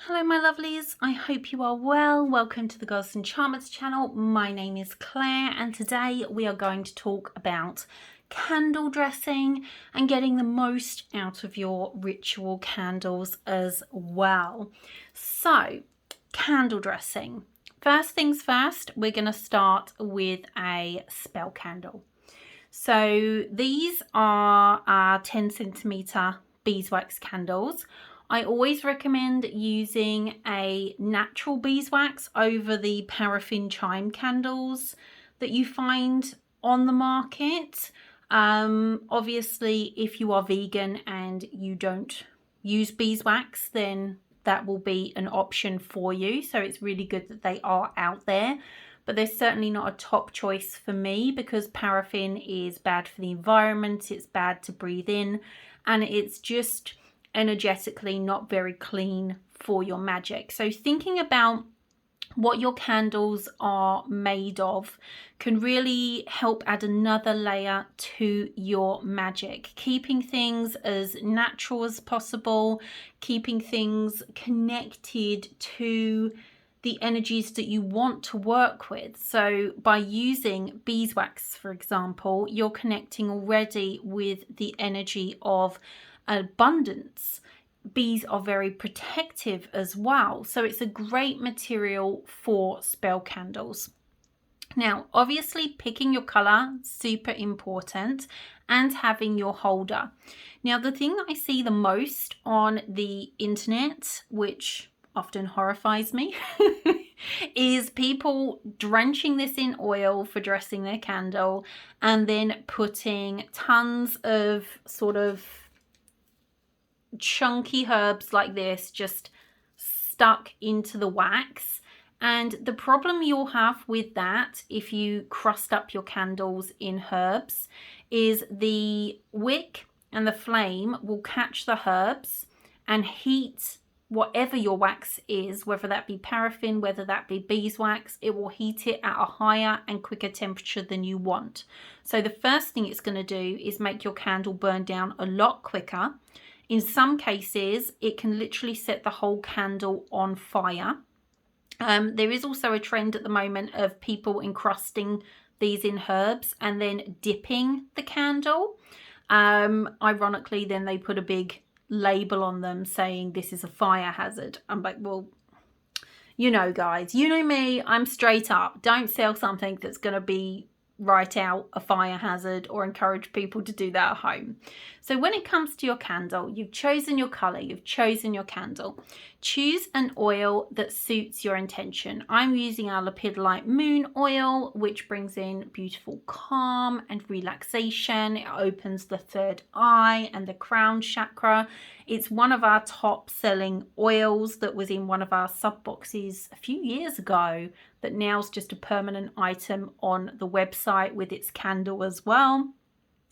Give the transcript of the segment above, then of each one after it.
Hello my lovelies, I hope you are well. Welcome to the Goddess Enchantments channel. My name is Claire and today we are going to talk about candle dressing and getting the most out of your ritual candles as well. So, candle dressing. First things first, we're going to start with a spell candle. So these are our 10 centimeter beeswax candles. I always recommend using a natural beeswax over the paraffin chime candles that you find on the market. Obviously, if you are vegan and you don't use beeswax, then that will be an option for you. So it's really good that they are out there. But they're certainly not a top choice for me because paraffin is bad for the environment, it's bad to breathe in, and it's just energetically not very clean for your magic. So thinking about what your candles are made of can really help add another layer to your magic, keeping things as natural as possible, keeping things connected to the energies that you want to work with. So by using beeswax, for example, you're connecting already with the energy of abundance. Bees are very protective as well, so it's a great material for spell candles. Now, obviously picking your color, super important, and having your holder. Now, the thing that I see the most on the internet, which often horrifies me, is people drenching this in oil for dressing their candle and then putting tons of sort of chunky herbs like this just stuck into the wax. And the problem you'll have with that, if you crust up your candles in herbs, is the wick and the flame will catch the herbs and heat whatever your wax is, whether that be paraffin, whether that be beeswax. It will heat it at a higher and quicker temperature than you want. So the first thing it's going to do is make your candle burn down a lot quicker. In some cases, it can literally set the whole candle on fire. There is also a trend at the moment of people encrusting these in herbs and then dipping the candle. Ironically, then they put a big label on them saying this is a fire hazard. I'm like, well, you know, guys, you know me, I'm straight up. Don't sell something that's going to be write out a fire hazard or encourage people to do that at home. So when it comes to your candle, you've chosen your color, you've chosen your candle. Choose an oil that suits your intention. I'm using our Lepidolite Moon oil, which brings in beautiful calm and relaxation. It opens the third eye and the crown chakra. It's one of our top selling oils that was in one of our sub boxes a few years ago that now is just a permanent item on the website with its candle as well.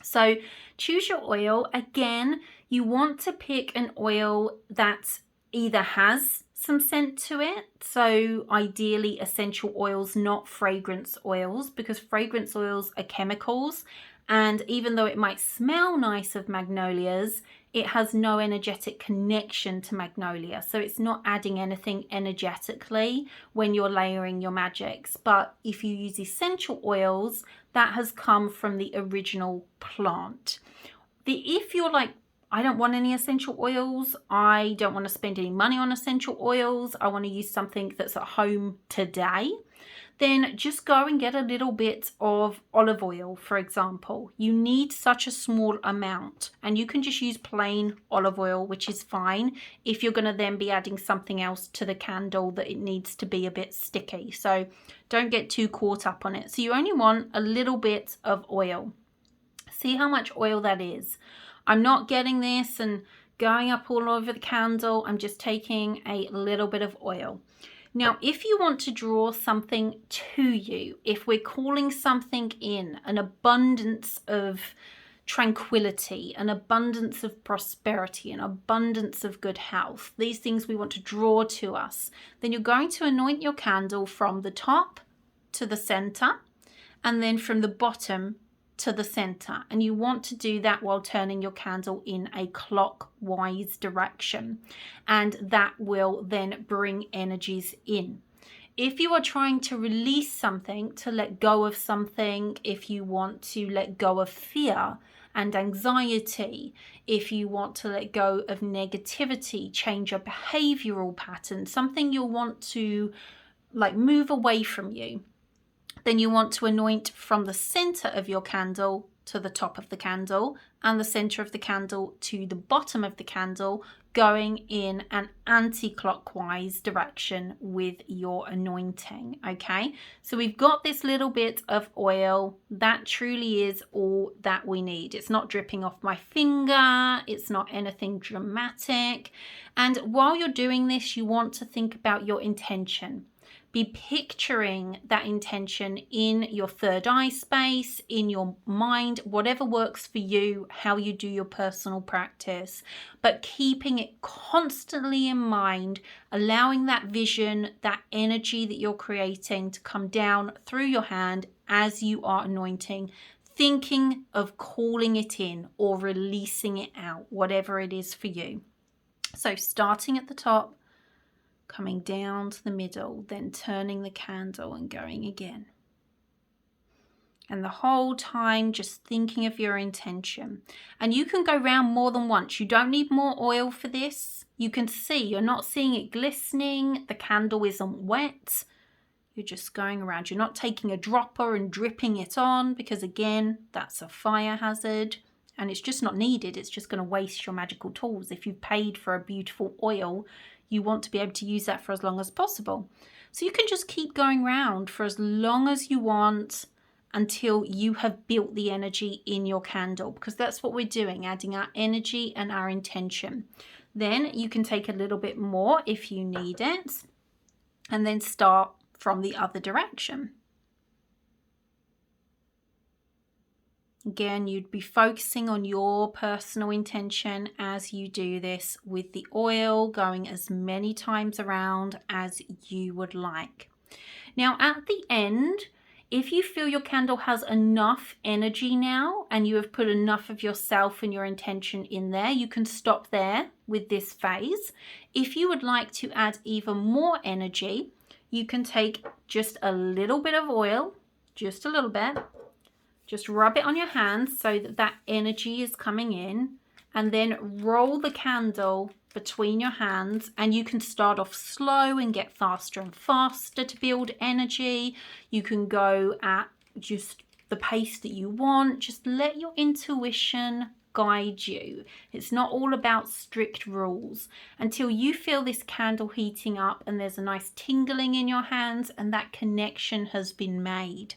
So choose your oil. Again, you want to pick an oil that either has some scent to it. So ideally essential oils, not fragrance oils, because fragrance oils are chemicals. And even though it might smell nice of magnolias, it has no energetic connection to magnolia. So it's not adding anything energetically when you're layering your magics. But if you use essential oils, that has come from the original plant. If you're like, I don't want any essential oils, I don't want to spend any money on essential oils, I want to use something that's at home today, then just go and get a little bit of olive oil, for example. You need such a small amount, and you can just use plain olive oil, which is fine if you're going to then be adding something else to the candle that it needs to be a bit sticky. So don't get too caught up on it. So you only want a little bit of oil. See how much oil that is. I'm not getting this and going up all over the candle. I'm just taking a little bit of oil. Now, if you want to draw something to you, if we're calling something in, an abundance of tranquility, an abundance of prosperity, an abundance of good health, these things we want to draw to us, then you're going to anoint your candle from the top to the center and then from the bottom to the center, and you want to do that while turning your candle in a clockwise direction, and that will then bring energies in. If you are trying to release something, to let go of something, if you want to let go of fear and anxiety, if you want to let go of negativity, change a behavioral pattern, something you'll want to move away from you, then you want to anoint from the center of your candle to the top of the candle, and the center of the candle to the bottom of the candle, going in an anti-clockwise direction with your anointing. Okay, so we've got this little bit of oil. That truly is all that we need. It's not dripping off my finger, it's not anything dramatic. And while you're doing this, you want to think about your intention. Be picturing that intention in your third eye space, in your mind, whatever works for you, how you do your personal practice, but keeping it constantly in mind, allowing that vision, that energy that you're creating to come down through your hand as you are anointing, thinking of calling it in or releasing it out, whatever it is for you. So starting at the top, coming down to the middle, then turning the candle and going again. And the whole time just thinking of your intention. And you can go round more than once. You don't need more oil for this. You can see, you're not seeing it glistening. The candle isn't wet. You're just going around. You're not taking a dropper and dripping it on, because again, that's a fire hazard. And it's just not needed. It's just going to waste your magical tools. If you've paid for a beautiful oil, you want to be able to use that for as long as possible. So you can just keep going round for as long as you want until you have built the energy in your candle, because that's what we're doing, adding our energy and our intention. Then you can take a little bit more if you need it, and then start from the other direction. Again, you'd be focusing on your personal intention as you do this, with the oil going as many times around as you would like. Now, at the end, if you feel your candle has enough energy now and you have put enough of yourself and your intention in there, you can stop there with this phase. If you would like to add even more energy, you can take just a little bit of oil, just a little bit. Just rub it on your hands so that that energy is coming in, and then roll the candle between your hands, and you can start off slow and get faster and faster to build energy. You can go at just the pace that you want. Just let your intuition guide you. It's not all about strict rules until you feel this candle heating up and there's a nice tingling in your hands and that connection has been made.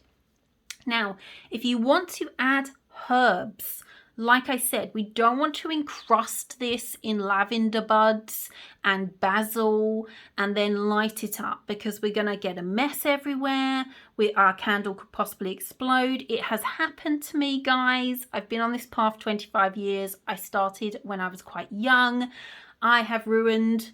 Now, if you want to add herbs, like I said, we don't want to encrust this in lavender buds and basil and then light it up, because we're going to get a mess everywhere. Our candle could possibly explode. It has happened to me, guys. I've been on this path 25 years. I started when I was quite young. I have ruined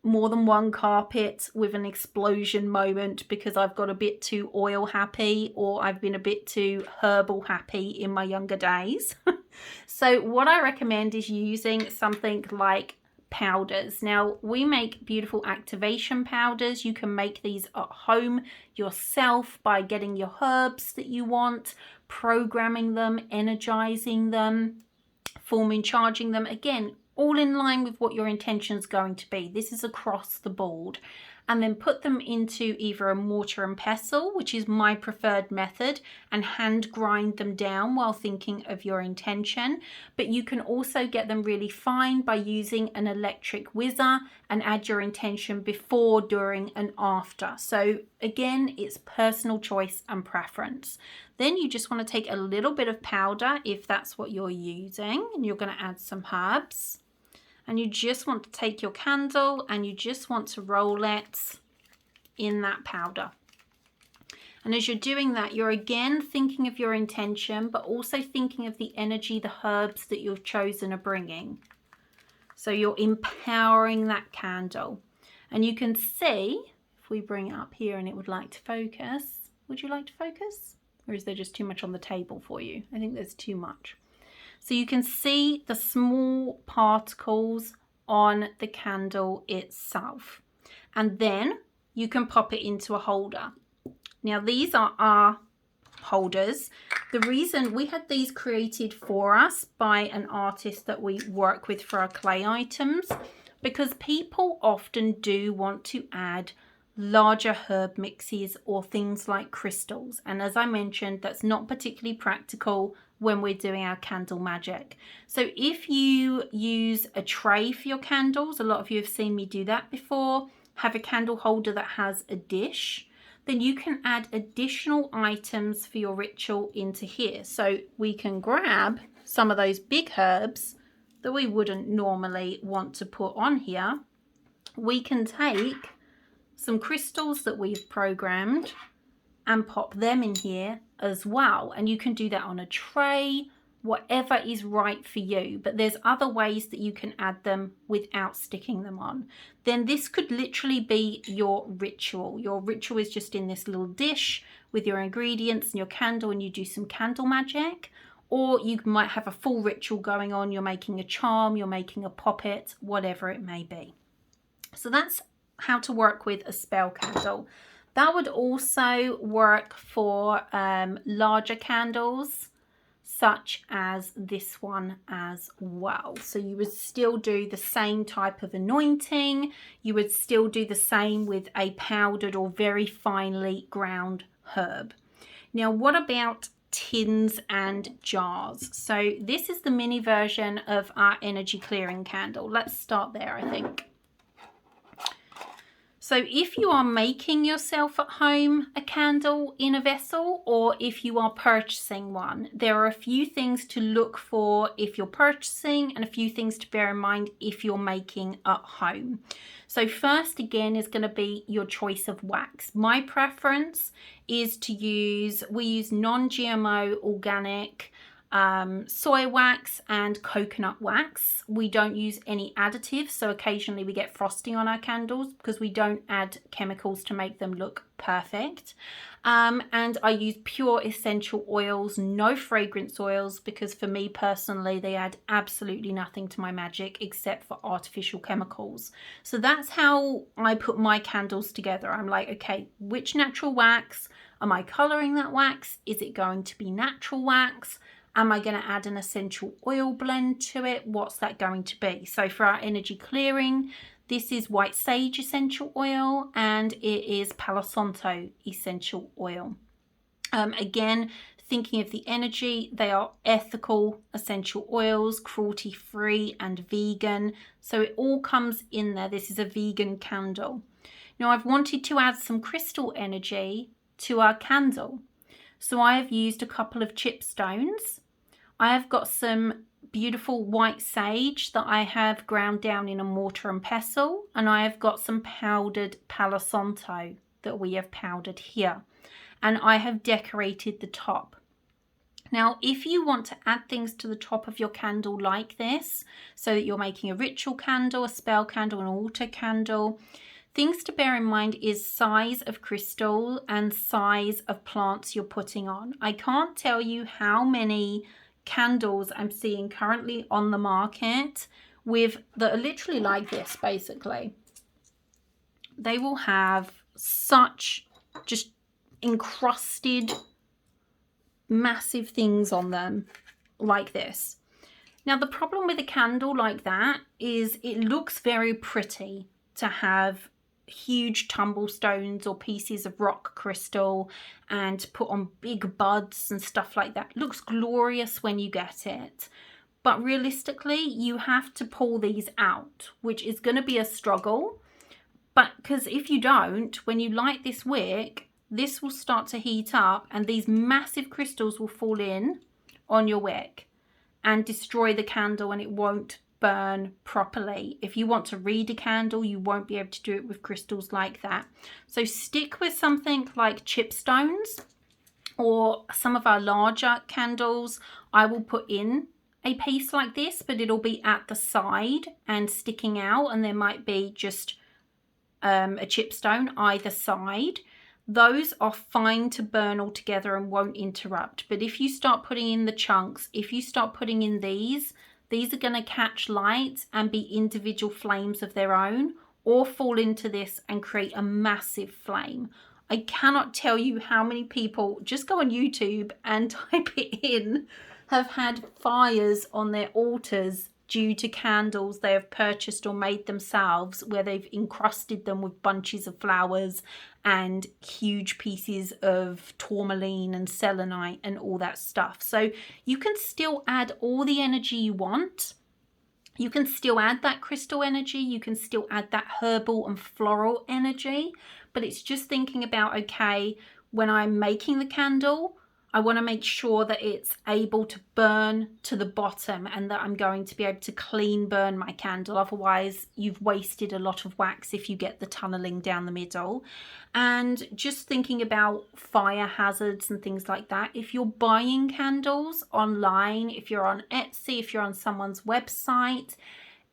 more than one carpet with an explosion moment because I've got a bit too oil happy, or I've been a bit too herbal happy in my younger days. So what I recommend is using something like powders. Now, we make beautiful activation powders. You can make these at home yourself by getting your herbs that you want, programming them, energizing them, forming, charging them. Again, all in line with what your intention is going to be. This is across the board. And then put them into either a mortar and pestle, which is my preferred method, and hand grind them down while thinking of your intention. But you can also get them really fine by using an electric whizzer and add your intention before, during, and after. So again, it's personal choice and preference. Then you just want to take a little bit of powder if that's what you're using, and you're going to add some herbs. And you just want to take your candle and you just want to roll it in that powder. And as you're doing that, you're again thinking of your intention, but also thinking of the energy, the herbs that you've chosen are bringing. So you're empowering that candle. And you can see, if we bring it up here and it would like to focus, would you like to focus? Or is there just too much on the table for you? I think there's too much. So you can see the small particles on the candle itself. And then you can pop it into a holder. Now these are our holders. The reason we had these created for us by an artist that we work with for our clay items, because people often do want to add larger herb mixes or things like crystals, and as I mentioned, that's not particularly practical when we're doing our candle magic. So if you use a tray for your candles, a lot of you have seen me do that before, have a candle holder that has a dish, then you can add additional items for your ritual into here. So we can grab some of those big herbs that we wouldn't normally want to put on here. We can take some crystals that we've programmed and pop them in here as well. And you can do that on a tray, whatever is right for you. But there's other ways that you can add them without sticking them on. Then this could literally be your ritual. Your ritual is just in this little dish with your ingredients and your candle, and you do some candle magic. Or you might have a full ritual going on. You're making a charm, you're making a poppet, whatever it may be. So that's how to work with a spell candle. That would also work for larger candles, such as this one as well. So you would still do the same type of anointing. You would still do the same with a powdered or very finely ground herb. Now, what about tins and jars? So this is the mini version of our energy clearing candle. Let's start there, I think. So if you are making yourself at home a candle in a vessel, or if you are purchasing one, there are a few things to look for if you're purchasing and a few things to bear in mind if you're making at home. So first, again, is going to be your choice of wax. My preference is to use non-GMO organic soy wax and coconut wax. We don't use any additives, so occasionally we get frosting on our candles because we don't add chemicals to make them look perfect. And I use pure essential oils, no fragrance oils, because for me personally they add absolutely nothing to my magic except for artificial chemicals. So that's how I put my candles together. I'm like, okay, which natural wax? Am I colouring that wax? Is it going to be natural wax? Am I going to add an essential oil blend to it? What's that going to be? So for our energy clearing, this is white sage essential oil and it is Palo Santo essential oil. Again, thinking of the energy, they are ethical essential oils, cruelty-free and vegan. So it all comes in there. This is a vegan candle. Now I've wanted to add some crystal energy to our candle. So I have used a couple of chipstones. I have got some beautiful white sage that I have ground down in a mortar and pestle, and I have got some powdered Palo Santo that we have powdered here, and I have decorated the top. Now, if you want to add things to the top of your candle like this, so that you're making a ritual candle, a spell candle, an altar candle, things to bear in mind is size of crystal and size of plants you're putting on. I can't tell you how many candles I'm seeing currently on the market with that are literally like this. Basically, they will have such just encrusted massive things on them like this. Now the problem with a candle like that is it looks very pretty to have huge tumblestones or pieces of rock crystal and put on big buds and stuff like that. It looks glorious when you get it, but realistically you have to pull these out, which is going to be a struggle. But because if you don't, when you light this wick, this will start to heat up and these massive crystals will fall in on your wick and destroy the candle, and it won't burn properly. If you want to read a candle, you won't be able to do it with crystals like that. So stick with something like chipstones, or some of our larger candles I will put in a piece like this, but it'll be at the side and sticking out, and there might be just a chipstone either side. those are fine to burn all together and won't interrupt. But if you start putting in the chunks, if you start putting in these are going to catch light and be individual flames of their own, or fall into this and create a massive flame. I cannot tell you how many people, just go on YouTube and type it in, have had fires on their altars due to candles they have purchased or made themselves, where they've encrusted them with bunches of flowers and huge pieces of tourmaline and selenite and all that stuff. So you can still add all the energy you want. You can still add that crystal energy. You can still add that herbal and floral energy. But it's just thinking about, okay, when I'm making the candle, I want to make sure that it's able to burn to the bottom and that I'm going to be able to clean burn my candle. Otherwise, you've wasted a lot of wax if you get the tunneling down the middle. And just thinking about fire hazards and things like that. If you're buying candles online, if you're on Etsy, if you're on someone's website,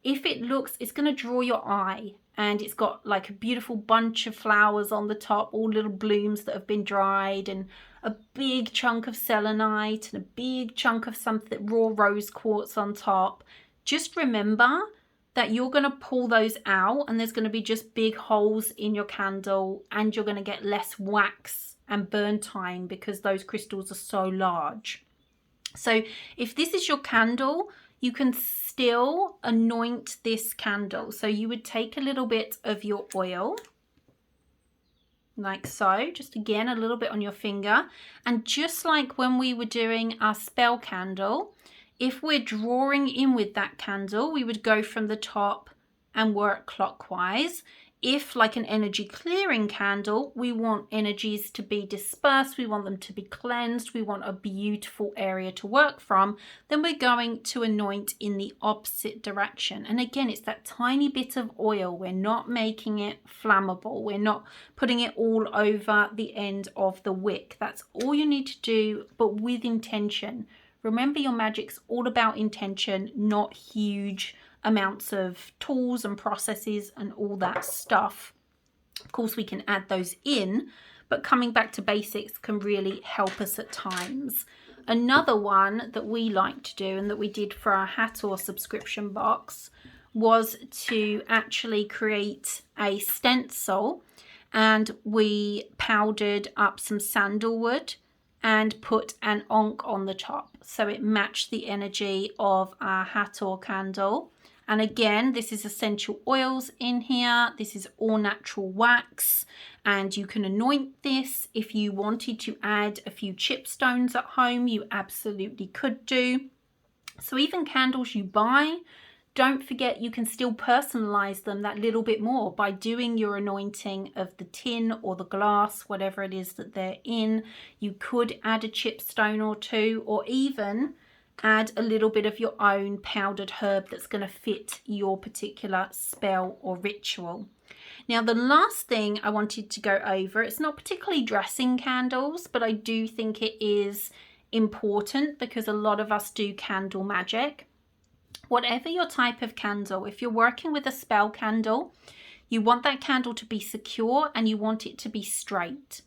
if it looks, it's going to draw your eye. And it's got like a beautiful bunch of flowers on the top, all little blooms that have been dried, and a big chunk of selenite and a big chunk of something raw rose quartz on top. Just remember that you're going to pull those out and there's going to be just big holes in your candle, and you're going to get less wax and burn time because those crystals are so large. So if this is your candle, you can still anoint this candle. So you would take a little bit of your oil, like so, just again a little bit on your finger, and just like when we were doing our spell candle, if we're drawing in with that candle, we would go from the top and work clockwise. If, like an energy clearing candle, we want energies to be dispersed, we want them to be cleansed, we want a beautiful area to work from, then we're going to anoint in the opposite direction. And again, it's that tiny bit of oil. We're not making it flammable. We're not putting it all over the end of the wick. That's all you need to do, but with intention. Remember, your magic's all about intention, not huge amounts of tools and processes and all that stuff. Of course, we can add those in, but coming back to basics can really help us at times. Another one that we like to do, and that we did for our Hathor subscription box, was to actually create a stencil, and we powdered up some sandalwood and put an onk on the top, so it matched the energy of our Hathor candle. And again, this is essential oils in here. This is all natural wax, and you can anoint this. If you wanted to add a few chipstones at home, you absolutely could do. So even candles you buy, don't forget you can still personalize them that little bit more by doing your anointing of the tin or the glass, whatever it is that they're in. You could add a chipstone or two, or even add a little bit of your own powdered herb that's going to fit your particular spell or ritual. Now, the last thing I wanted to go over, it's not particularly dressing candles, but I do think it is important because a lot of us do candle magic. Whatever your type of candle, if you're working with a spell candle, you want that candle to be secure and you want it to be straight.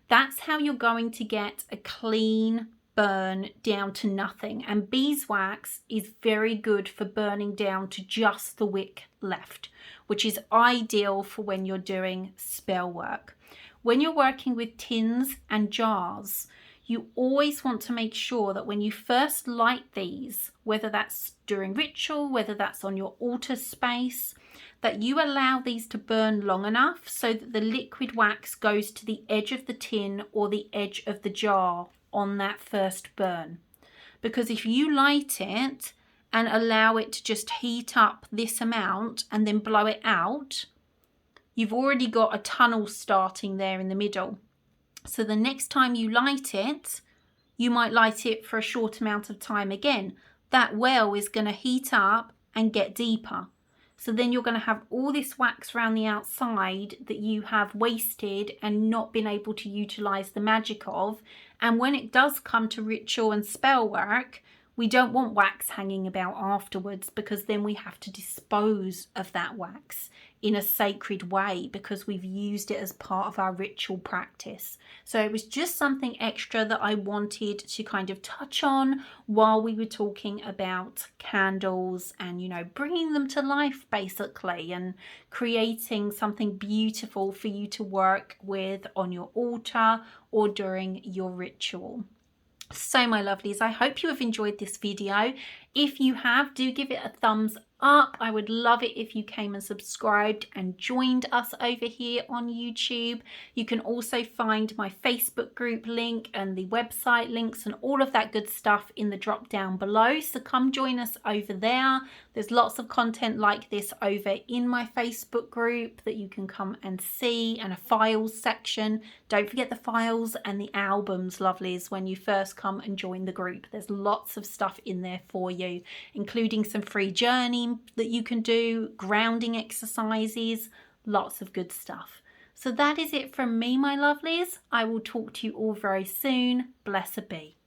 That's how you're going to get a clean burn down to nothing. And beeswax is very good for burning down to just the wick left, which is ideal for when you're doing spell work. When you're working with tins and jars, you always want to make sure that when you first light these, whether that's during ritual, whether that's on your altar space, that you allow these to burn long enough so that the liquid wax goes to the edge of the tin or the edge of the jar on that first burn. Because if you light it and allow it to just heat up this amount and then blow it out, you've already got a tunnel starting there in the middle. So the next time you light it, you might light it for a short amount of time again. That well is going to heat up and get deeper. So then you're going to have all this wax around the outside that you have wasted and not been able to utilize the magic of. And when it does come to ritual and spell work, we don't want wax hanging about afterwards, because then we have to dispose of that wax. in a sacred way because we've used it as part of our ritual practice. So it was just something extra that I wanted to kind of touch on while we were talking about candles and, you know, bringing them to life basically, and creating something beautiful for you to work with on your altar or during your ritual. So my lovelies, I hope you have enjoyed this video. If you have, do give it a thumbs up. I would love it if you came and subscribed and joined us over here on YouTube. You can also find my Facebook group link and the website links and all of that good stuff in the drop down below. So come join us over there. There's lots of content like this over in my Facebook group that you can come and see, and a files section. Don't forget the files and the albums, lovelies, when you first come and join the group. There's lots of stuff in there for you, including some free journey that you can do, grounding exercises, lots of good stuff. So that is it from me, my lovelies. I will talk to you all very soon. Blessed be.